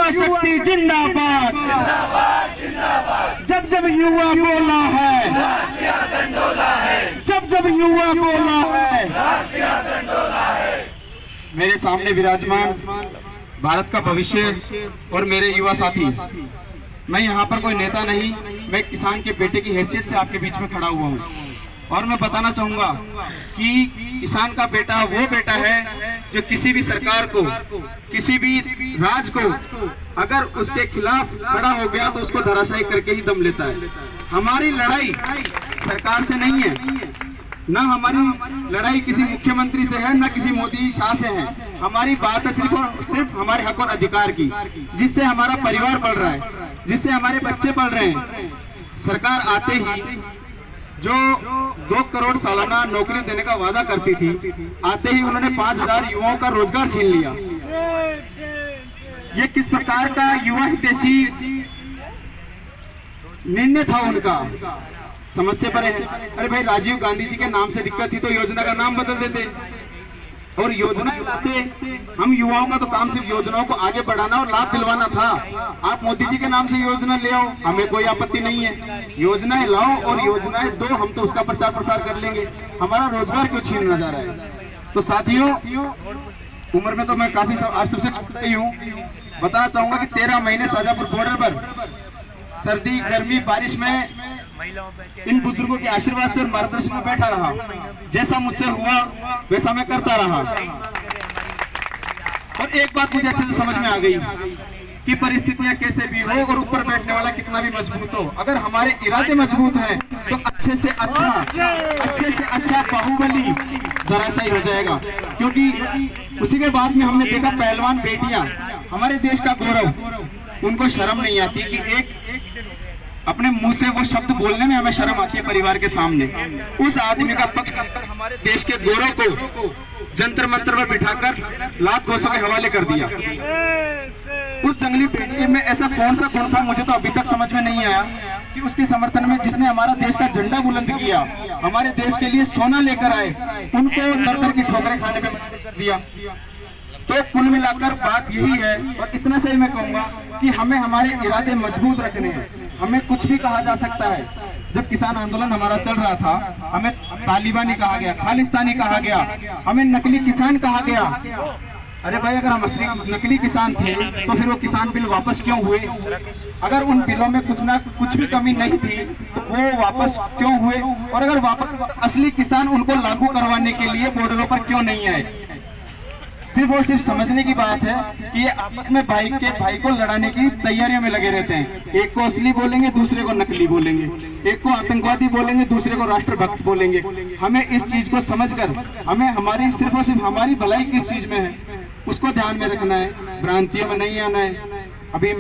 युवा शक्ति जिंदाबाद, जब जब युवा बोला है, जब जब युवा बोला है। मेरे सामने विराजमान भारत का भविष्य और मेरे युवा साथी, मैं यहाँ पर कोई नेता नहीं, मैं किसान के बेटे की हैसियत से आपके बीच में खड़ा हुआ हूँ। और मैं बताना चाहूंगा कि किसान का बेटा वो बेटा है जो किसी भी सरकार को, किसी भी राज को अगर उसके खिलाफ खड़ा हो गया तो उसको धराशायी करके ही दम लेता है। हमारी लड़ाई सरकार से नहीं है, ना हमारी लड़ाई किसी मुख्यमंत्री से है, ना किसी मोदी शाह से है। हमारी बात है सिर्फ और सिर्फ हमारे हक और अधिकार की, जिससे हमारा परिवार पल रहा है, जिससे हमारे बच्चे पल रहे हैं। सरकार आते ही जो 2 करोड़ सालाना नौकरी देने का वादा करती थी, आते ही उन्होंने 5000 युवाओं का रोजगार छीन लिया। ये किस प्रकार का युवा हितैषी निर्णय था उनका, समझ से परे है। अरे भाई, राजीव गांधी जी के नाम से दिक्कत थी तो योजना का नाम बदल देते और योजना लाते। हम युवाओं का तो काम सिर्फ योजनाओं को आगे बढ़ाना और लाभ दिलवाना था। आप मोदी जी के नाम से योजना ले आओ, हमें कोई आपत्ति नहीं है। योजनाएं लाओ और योजनाएं दो, हम तो उसका प्रचार प्रसार कर लेंगे। हमारा रोजगार क्यों छीना जा रहा है? तो साथियों, उम्र में तो मैं काफी आप सबसे छोटा ही हूँ। बताना चाहूंगा कि 13 महीने शाजापुर बॉर्डर पर सर्दी गर्मी बारिश में इन बुजुर्गों के आशीर्वाद से और मार्गदर्शन में बैठा रहा। जैसा मुझसे हुआ वैसा मैं करता रहा। और एक बात मुझे अच्छे से समझ में आ गई कि परिस्थितियां कैसे भी हो और ऊपर बैठने वाला कितना भी मजबूत हो, अगर हमारे इरादे मजबूत हैं तो अच्छे से अच्छा बाहुबली धराशायी हो जाएगा। क्योंकि उसी के बाद में हमने देखा पहलवान बेटियां, हमारे देश का गौरव, उनको शर्म नहीं आती कि एक अपने मुंह से वो शब्द बोलने में हमें शर्म आती है परिवार के सामने। उस आदमी का पक्ष हमारे देश के गौरव को जंतर मंतर पर बिठाकर लात घोषों के हवाले कर दिया। उस जंगली बेटी में ऐसा कौन सा गुण था, मुझे तो अभी तक समझ में नहीं आया कि उसके समर्थन में जिसने हमारा देश का झंडा बुलंद किया, हमारे देश के लिए सोना लेकर आए, उनको दर-दर की ठोकरें खाने पे मजबूर कर दिया। तो कुल मिलाकर बात यही है, और इतना से मैं कहूंगा कि हमें हमारे इरादे मजबूत रखने हैं। हमें कुछ भी कहा जा सकता है। जब किसान आंदोलन हमारा चल रहा था, हमें तालिबानी कहा गया, खालिस्तानी कहा गया, हमें नकली किसान कहा गया। अरे भाई, अगर हम असली नकली किसान थे तो फिर वो किसान बिल वापस क्यों हुए? अगर उन बिलों में कुछ भी कमी नहीं थी तो वो वापस क्यों हुए? और अगर वापस असली किसान उनको लागू करवाने के लिए बॉर्डरों पर क्यों नहीं आए? सिर्फ और सिर्फ समझने की बात है कि ये आपस में भाई को लड़ाने की तैयारियों में लगे रहते हैं। एक को असली बोलेंगे, दूसरे को नकली बोलेंगे, एक को आतंकवादी बोलेंगे, दूसरे को राष्ट्रभक्त बोलेंगे। हमें इस चीज को समझकर हमें हमारी सिर्फ और सिर्फ हमारी भलाई किस चीज में है उसको ध्यान में रखना है, भ्रांतियों में नहीं आना है। अभी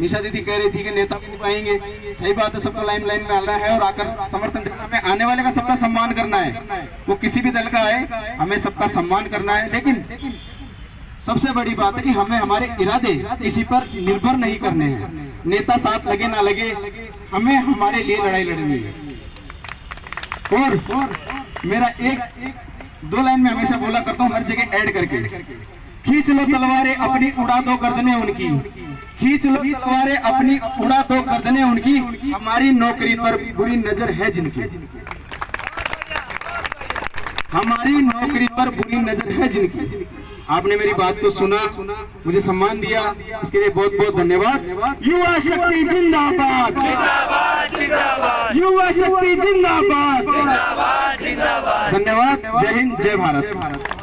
निशा दीदी कह रही थी कि नेता नहीं पाएंगे, सही बात है, सबका लाइन में आना है और आकर समर्थन देना है। आने वाले का सबका सम्मान करना है, वो किसी भी दल का आए, हमें सबका सम्मान करना है। लेकिन सबसे बड़ी बात है कि हमें हमारे इरादे किसी पर निर्भर नहीं करने हैं। नेता साथ लगे ना लगे, हमें हमारे लिए लड़ाई लड़नी है। और मेरा 1-2 लाइन में हमेशा बोला करता हूँ, हर जगह ऐड करके, खींच लो तलवारें अपनी उड़ा दो गर्दनें उनकी, खींच लो तलवारें अपनी उड़ा दो गर्दनें उनकी, हमारी नौकरी पर बुरी नजर है जिनकी, हमारी नौकरी पर बुरी नजर है जिनकी। आपने मेरी बात को सुना, मुझे सम्मान दिया, इसके लिए बहुत बहुत धन्यवाद। युवा शक्ति जिंदाबाद, युवा शक्ति जिंदाबाद। धन्यवाद। जय हिंद, जय भारत।